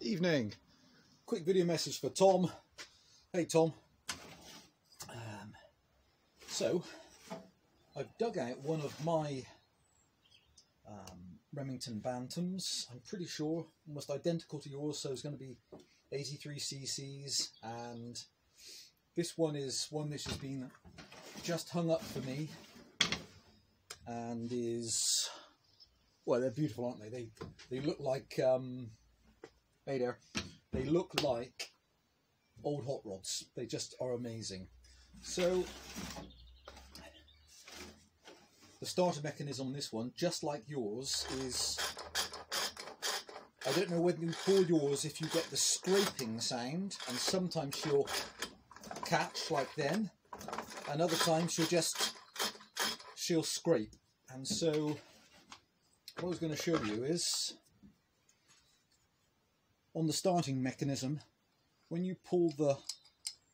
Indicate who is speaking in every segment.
Speaker 1: Evening. Quick video message for Tom. Hey Tom. So I've dug out one of my Remington Bantams. I'm pretty sure almost identical to yours, so it's going to be 83 cc's, and this one is one which has been just hung up for me and is, well, they're beautiful, aren't they? They look like hey there, they look like old hot rods. They just are amazing. So the starter mechanism on this one, just like yours, is, I don't know when you pull yours if you get the scraping sound, and sometimes she'll catch like then, and other times she'll scrape. And so what I was going to show you is on the starting mechanism, when you pull the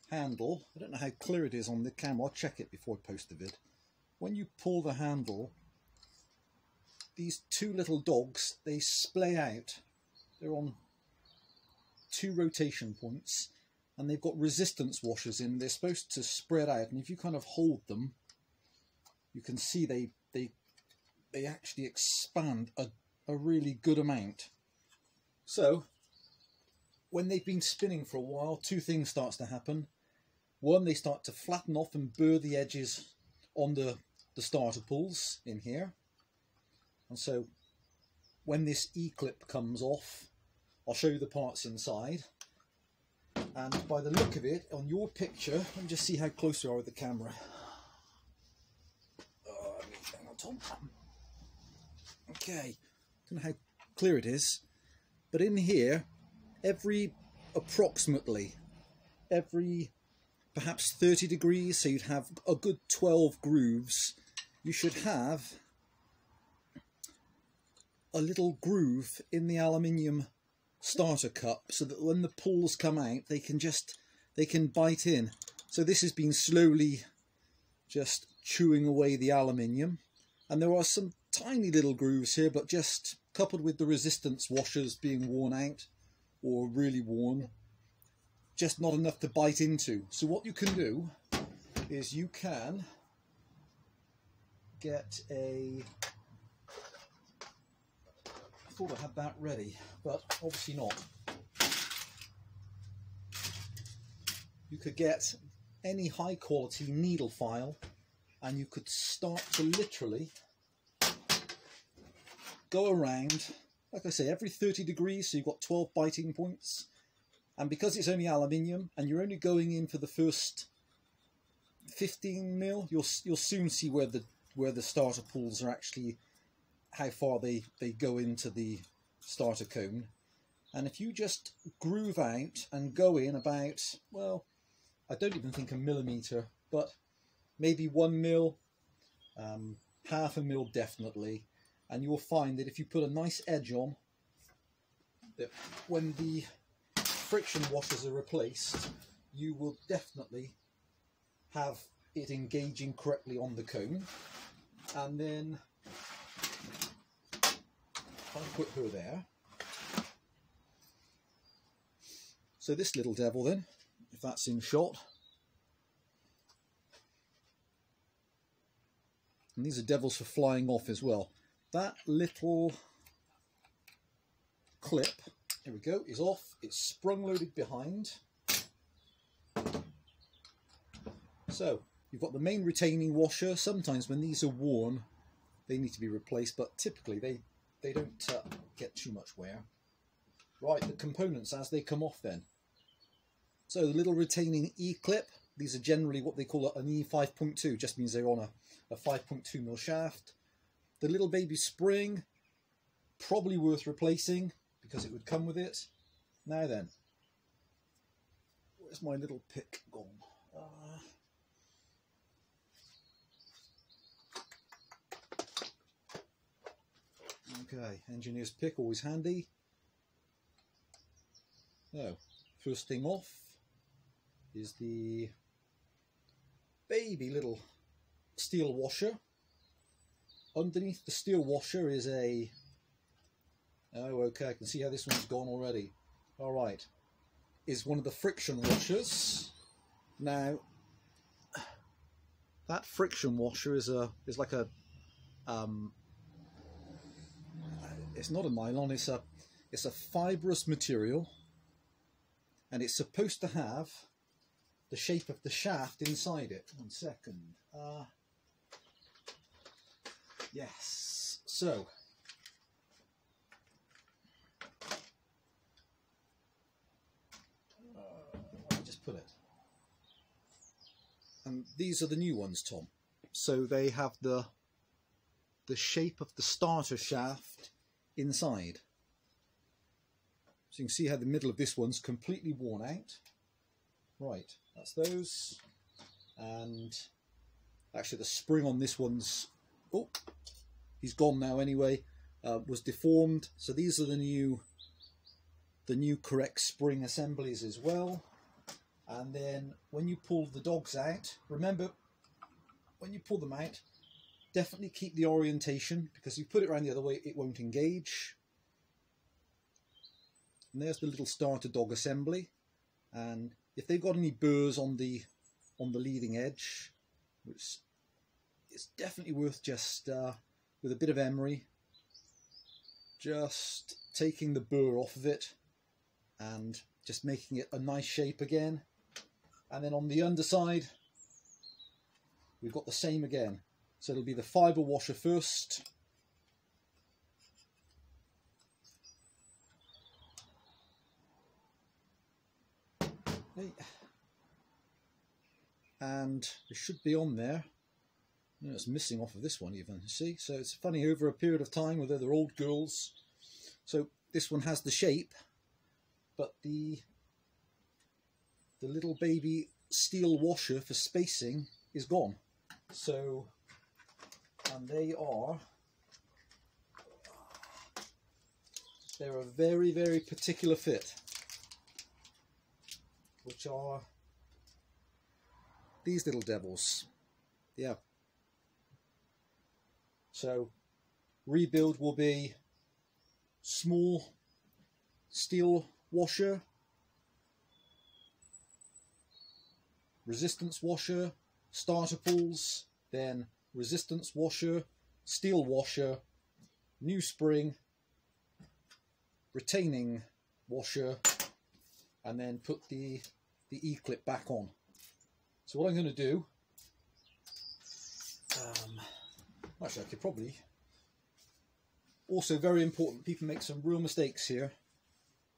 Speaker 1: handle, I don't know how clear it is on the camera, I'll check it before I post the vid. When you pull the handle, these two little dogs, they splay out. They're on 2 rotation points, and they've got resistance washers in. They're supposed to spread out, and if you kind of hold them, you can see they actually expand a really good amount. So when they've been spinning for a while, 2 things starts to happen. One, they start to flatten off and burr the edges on the starter pulls in here. And so when this E-clip comes off, I'll show you the parts inside. And by the look of it, on your picture, let me just see how close you are with the camera. Hang on, Tom. Okay, I don't know how clear it is, but in here, approximately every perhaps 30 degrees, so you'd have a good 12 grooves, you should have a little groove in the aluminium starter cup, so that when the pulls come out, they can bite in. So this has been slowly just chewing away the aluminium, and there are some tiny little grooves here, but just coupled with the resistance washers being worn out or really worn, just not enough to bite into. So what you can do is you can get a, I thought I had that ready, but obviously not. You could get any high quality needle file, and you could start to literally go around, like I say, every 30 degrees, so you've got 12 biting points. And because it's only aluminium, and you're only going in for the first 15 mil, you'll soon see where the starter pulls are actually, how far they go into the starter cone. And if you just groove out and go in about, well, I don't even think a millimetre, but maybe 1 mil, half a mil definitely, and you'll find that if you put a nice edge on, that when the friction washers are replaced, you will definitely have it engaging correctly on the cone. And then I'll put her there. So this little devil then, if that's in shot, and these are devils for flying off as well. That little clip, here we go, is off. It's sprung loaded behind. So you've got the main retaining washer. Sometimes when these are worn, they need to be replaced, but typically they don't get too much wear. Right, the components as they come off then. So the little retaining E-clip, these are generally what they call an E5.2, just means they're on a 5.2 mil shaft. The little baby spring, probably worth replacing because it would come with it. Now then, where's my little pick gone? Okay, engineer's pick, always handy. So, first thing off is the baby little steel washer. Underneath the steel washer is a, oh okay, I can see how this one's gone already. all right, is one of the friction washers. Now, that friction washer is like a it's not a nylon. It's a fibrous material, and it's supposed to have the shape of the shaft inside it. 1 second. Yes. So. I'll just put it. And these are the new ones, Tom. So they have the shape of the starter shaft inside. So you can see how the middle of this one's completely worn out. Right, that's those. And actually the spring on this one's, oh, he's gone now anyway, was deformed. So these are the new correct spring assemblies as well. And then when you pull the dogs out, remember, when you pull them out, definitely keep the orientation, because if you put it around the other way, it won't engage. And there's the little starter dog assembly. And if they've got any burrs on the leading edge, which is definitely worth just with a bit of emery, just taking the burr off of it and just making it a nice shape again. And then on the underside, we've got the same again. So it'll be the fibre washer first. And it should be on there. You know, it's missing off of this one even, you see? So it's funny, over a period of time, whether they're old girls. So this one has the shape, but the little baby steel washer for spacing is gone. So, and they're a very, very particular fit, which are these little devils. Yeah. So rebuild will be small steel washer, resistance washer, starter pulls, then resistance washer, steel washer, new spring, retaining washer, and then put the E-clip back on. So what I'm going to do, actually I could probably, also very important, people make some real mistakes here.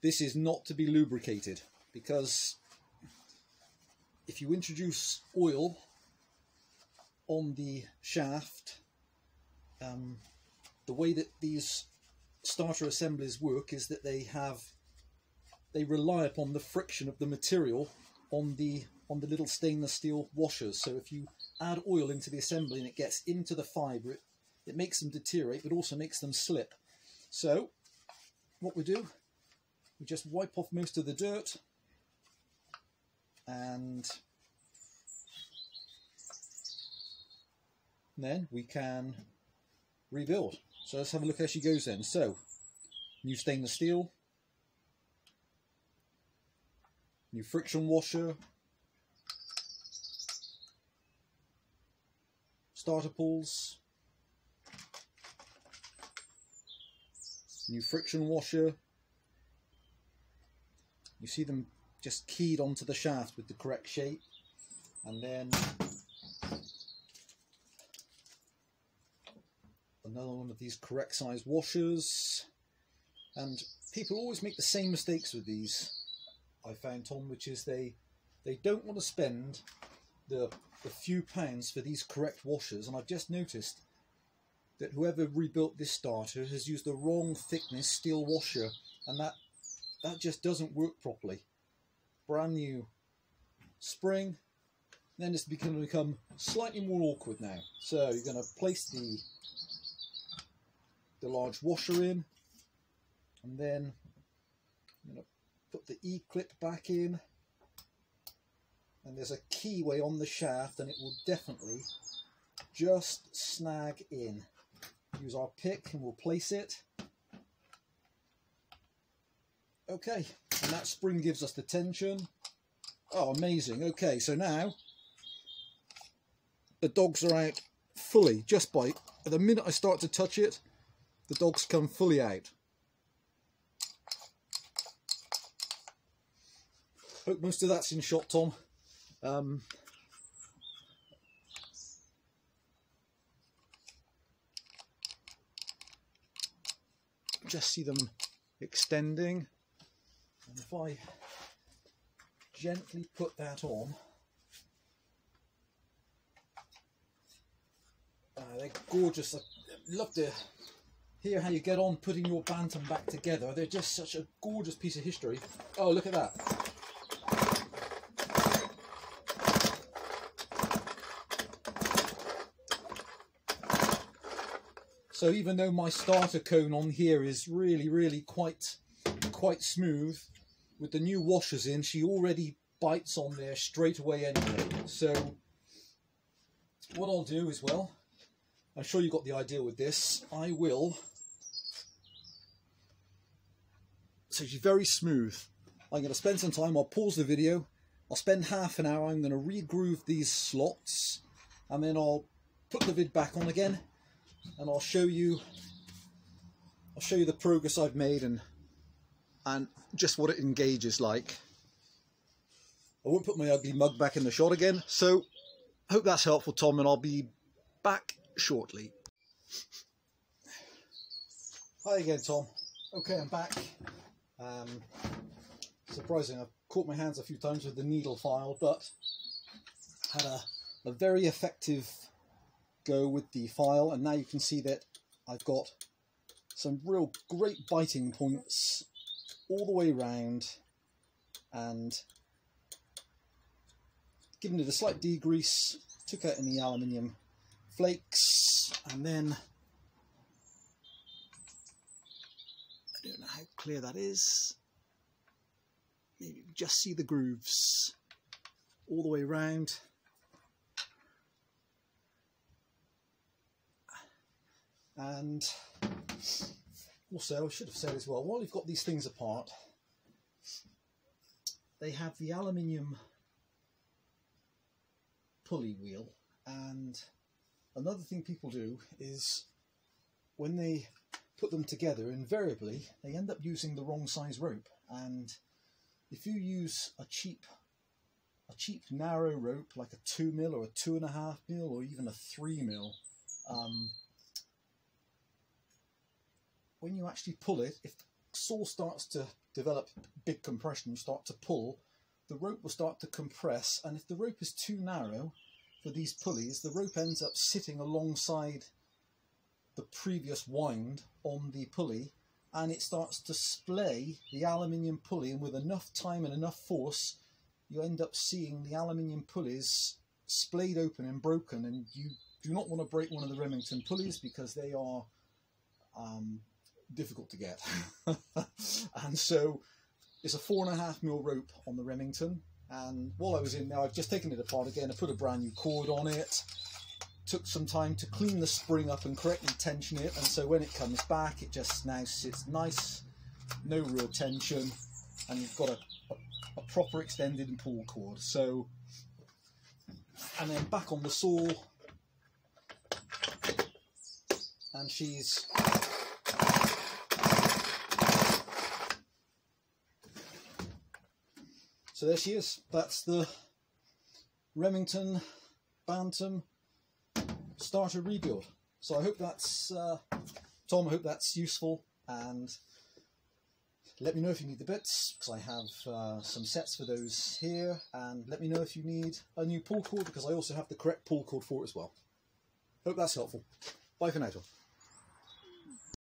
Speaker 1: This is not to be lubricated, because if you introduce oil on the shaft, the way that these starter assemblies work is that they rely upon the friction of the material on the little stainless steel washers. So if you add oil into the assembly and it gets into the fibre, it makes them deteriorate, but also makes them slip. So what we do, we just wipe off most of the dirt, and then we can rebuild. So let's have a look how she goes then. So, new stainless steel, new friction washer, starter pulls, new friction washer. You see them just keyed onto the shaft with the correct shape, and then another one of these correct size washers. And people always make the same mistakes with these, I found, Tom, which is they don't want to spend the few pounds for these correct washers. And I've just noticed that whoever rebuilt this starter has used the wrong thickness steel washer, and that just doesn't work properly. Brand new spring, then it's going to become slightly more awkward now. So you're going to place the large washer in, and then I'm going to put the E-clip back in, and there's a keyway on the shaft, and it will definitely just snag in. Use our pick and we'll place it. Okay, and that spring gives us the tension. Oh, amazing. Okay, so now the dogs are out fully, just by the minute I start to touch it, the dogs come fully out. Hope most of that's in shot, Tom. Just see them extending, and if I gently put that on, they're gorgeous. I'd love to hear how you get on putting your Bantam back together. They're just such a gorgeous piece of history. Oh, look at that. So even though my starter cone on here is really quite smooth, with the new washers in, she already bites on there straight away anyway. So what I'll do as well, I'm sure you got the idea with this, I will, so she's very smooth. I'm going to spend some time, I'll pause the video, I'll spend half an hour, I'm going to re-groove these slots, and then I'll put the vid back on again, and I'll show you the progress I've made and just what it engages like. I won't put my ugly mug back in the shot again, so hope that's helpful, Tom, and I'll be back shortly. Hi again, Tom. Okay, I'm back. Surprising, I've caught my hands a few times with the needle file, but had a very effective go with the file, and now you can see that I've got some real great biting points all the way around, and given it a slight degrease, took out any aluminium flakes, and then I don't know how clear that is, maybe you can just see the grooves all the way around. And also, I should have said as well, while you've got these things apart, they have the aluminium pulley wheel, and another thing people do is when they put them together, invariably they end up using the wrong size rope, and if you use a cheap narrow rope like a 2mm or a 2.5mm or even a 3mm, when you actually pull it, if the saw starts to develop big compression, you start to pull, the rope will start to compress, and if the rope is too narrow for these pulleys, the rope ends up sitting alongside the previous wind on the pulley, and it starts to splay the aluminium pulley, and with enough time and enough force, you end up seeing the aluminium pulleys splayed open and broken, and you do not want to break one of the Remington pulleys because they are difficult to get. And so it's a 4.5mm rope on the Remington, and while I was in there, I've just taken it apart again. I put a brand new cord on it, took some time to clean the spring up and correctly tension it, and so when it comes back, it just now sits nice, no real tension, and you've got a proper extended and pull cord. So, and then back on the saw, and she's so there she is. That's the Remington Bantam starter rebuild. So I hope that's Tom, I hope that's useful, and let me know if you need the bits, because I have some sets for those here, and let me know if you need a new pull cord, because I also have the correct pull cord for it as well. Hope that's helpful. Bye for now, Tom.